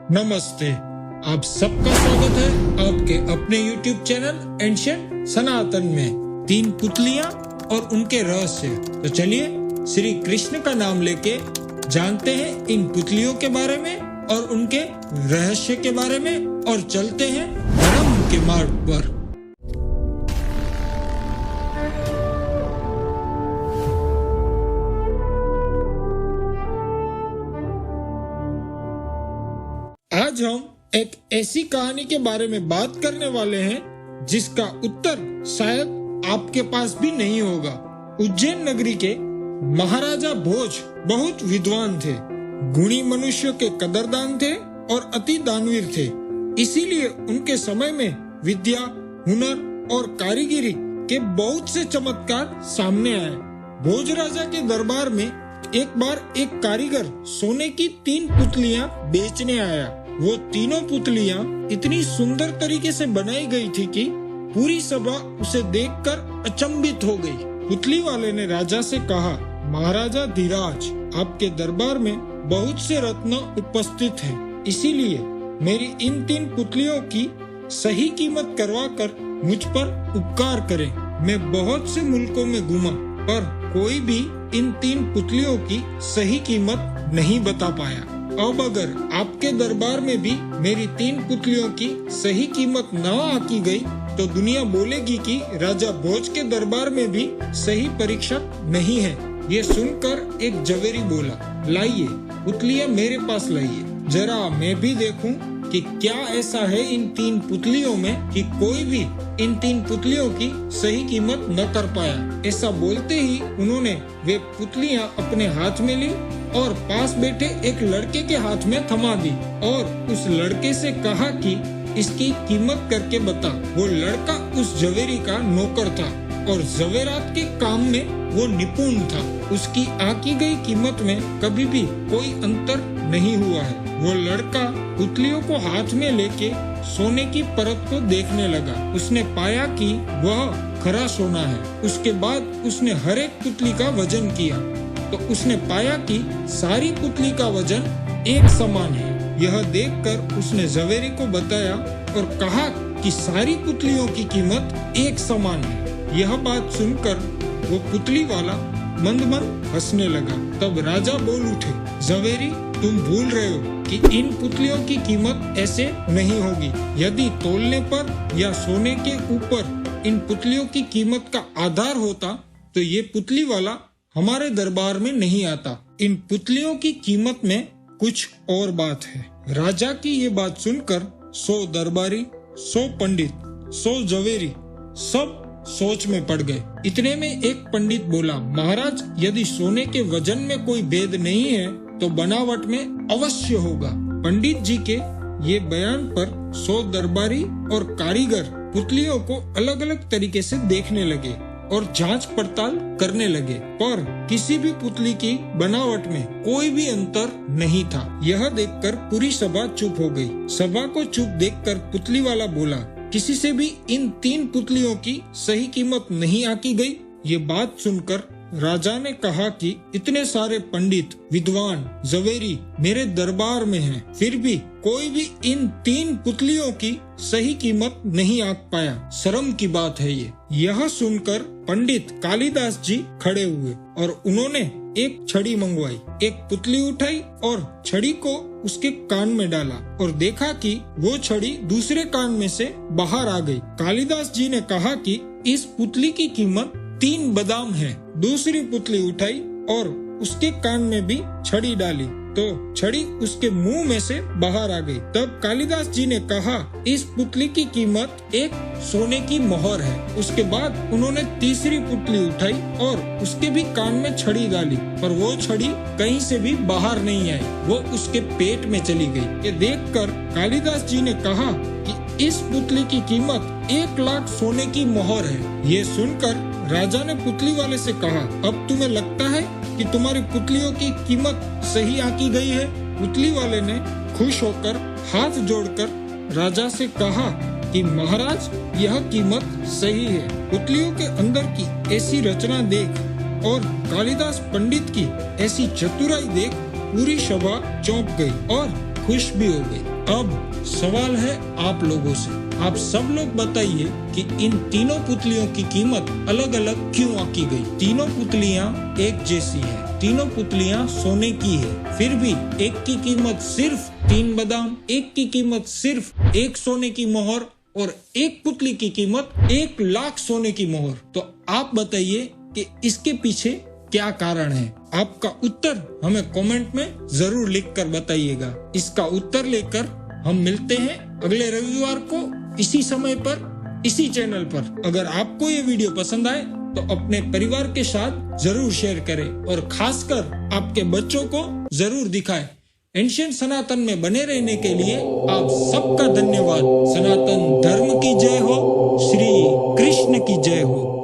नमस्ते, आप सबका स्वागत है आपके अपने YouTube चैनल एंशिएंट सनातन में। 3 पुतलियां और उनके रहस्य। तो चलिए श्री कृष्ण का नाम लेके जानते हैं इन पुतलियों के बारे में और उनके रहस्य के बारे में और चलते हैं धर्म के मार्ग पर। आज हम एक ऐसी कहानी के बारे में बात करने वाले हैं जिसका उत्तर शायद आपके पास भी नहीं होगा। उज्जैन नगरी के महाराजा भोज बहुत विद्वान थे, गुणी मनुष्य के कदरदान थे और अति दानवीर थे। इसीलिए उनके समय में विद्या, हुनर और कारीगिरी के बहुत से चमत्कार सामने आए। भोज राजा के दरबार में एक बार एक कारीगर सोने की 3 पुतलियां बेचने आया। वो तीनों पुतलियां इतनी सुंदर तरीके से बनाई गई थी कि पूरी सभा उसे देखकर अचंभित हो गई। पुतली वाले ने राजा से कहा, महाराजा धीराज, आपके दरबार में बहुत से रत्न उपस्थित हैं, इसीलिए मेरी इन 3 पुतलियों की सही कीमत करवाकर मुझ पर उपकार करें। मैं बहुत से मुल्कों में घूमा पर कोई भी इन 3 पुतलियों की सही कीमत नहीं बता पाया। अब अगर आपके दरबार में भी मेरी 3 पुतलियों की सही कीमत न आकी गई तो दुनिया बोलेगी कि राजा भोज के दरबार में भी सही परीक्षक नहीं है। ये सुनकर एक जवेरी बोला, लाइए पुतलियां मेरे पास लाइए, जरा मैं भी देखूं कि क्या ऐसा है इन 3 पुतलियों में कि कोई भी इन 3 पुतलियों की सही कीमत न कर पाया। ऐसा बोलते ही उन्होंने वे पुतलियां अपने हाथ में ली और पास बैठे एक लड़के के हाथ में थमा दी और उस लड़के से कहा कि इसकी कीमत करके बता। वो लड़का उस जवेरी का नौकर था और जवेरात के काम में वो निपुण था। उसकी आकी गई कीमत में कभी भी कोई अंतर नहीं हुआ है। वो लड़का पुतलियों को हाथ में लेके सोने की परत को देखने लगा। उसने पाया कि वह खरा सोना है। उसके बाद उसने हर एक पुतली का वजन किया तो उसने पाया कि सारी पुतली का वजन एक समान है। यह देखकर उसने जवेरी को बताया और कहा कि सारी पुतलियों की कीमत एक समान है। यह बात सुनकर वो पुतली वाला मंद मंद हंसने लगा। तब राजा बोल उठे, जवेरी, तुम भूल रहे हो कि इन पुतलियों की कीमत ऐसे नहीं होगी। यदि तोलने पर या सोने के ऊपर इन पुतलियों की कीमत का आधार होता तो ये पुतली वाला हमारे दरबार में नहीं आता। इन पुतलियों की कीमत में कुछ और बात है। राजा की ये बात सुनकर 100 दरबारी, 100 पंडित, 100 जवेरी सब सोच में पड़ गए। इतने में एक पंडित बोला, महाराज, यदि सोने के वजन में कोई भेद नहीं है तो बनावट में अवश्य होगा। पंडित जी के ये बयान पर 100 दरबारी और कारीगर पुतलियों को अलग अलग तरीके से देखने लगे और जांच पड़ताल करने लगे, पर किसी भी पुतली की बनावट में कोई भी अंतर नहीं था। यह देखकर पूरी सभा चुप हो गई। सभा को चुप देखकर पुतली वाला बोला, किसी से भी इन 3 पुतलियों की सही कीमत नहीं आकी गई। ये बात सुनकर राजा ने कहा कि इतने सारे पंडित, विद्वान, जवेरी मेरे दरबार में हैं, फिर भी कोई भी इन 3 पुतलियों की सही कीमत नहीं आंक पाया। शर्म की बात है ये। यह सुनकर पंडित कालिदास जी खड़े हुए और उन्होंने एक छड़ी मंगवाई, एक पुतली उठाई और छड़ी को उसके कान में डाला और देखा कि वो छड़ी दूसरे कान में से बाहर आ गई। कालिदास जी ने कहा कि इस पुतली की कीमत 3 बादाम है। दूसरी पुतली उठाई और उसके कान में भी छड़ी डाली तो छड़ी उसके मुंह में से बाहर आ गई। तब कालिदास जी ने कहा, इस पुतली की कीमत एक सोने की मोहर है। उसके बाद उन्होंने तीसरी पुतली उठाई और उसके भी कान में छड़ी डाली, पर वो छड़ी कहीं से भी बाहर नहीं आई, वो उसके पेट में चली गई। ये देखकर कालिदास जी ने कहा कि इस पुतली की कीमत 1 लाख सोने की मोहर है। ये सुनकर राजा ने पुतली वाले से कहा, अब तुम्हें लगता है कि तुम्हारी पुतलियों की कीमत सही आकी गई है? पुतली वाले ने खुश होकर हाथ जोड़कर राजा से कहा कि महाराज, यह कीमत सही है। पुतलियों के अंदर की ऐसी रचना देख और कालिदास पंडित की ऐसी चतुराई देख पूरी सभा चौंक गई और खुश भी हो गई। अब सवाल है आप लोगों से, आप सब लोग बताइए कि इन तीनों पुतलियों की कीमत अलग अलग क्यों आकी गई। तीनों पुतलियां एक जैसी हैं, तीनों पुतलियां सोने की है, फिर भी एक की कीमत सिर्फ 3 बादाम, एक की कीमत सिर्फ 1 सोने की मोहर और एक पुतली की कीमत 1 लाख सोने की मोहर। तो आप बताइए कि इसके पीछे क्या कारण है। आपका उत्तर हमें कमेंट में जरूर लिखकर बताइएगा। इसका उत्तर लेकर हम मिलते हैं अगले रविवार को इसी समय पर, इसी चैनल पर। अगर आपको ये वीडियो पसंद आए तो अपने परिवार के साथ जरूर शेयर करें और खासकर आपके बच्चों को जरूर दिखाएं। एंशिएंट सनातन में बने रहने के लिए आप सबका धन्यवाद। सनातन धर्म की जय हो, श्री कृष्ण की जय हो।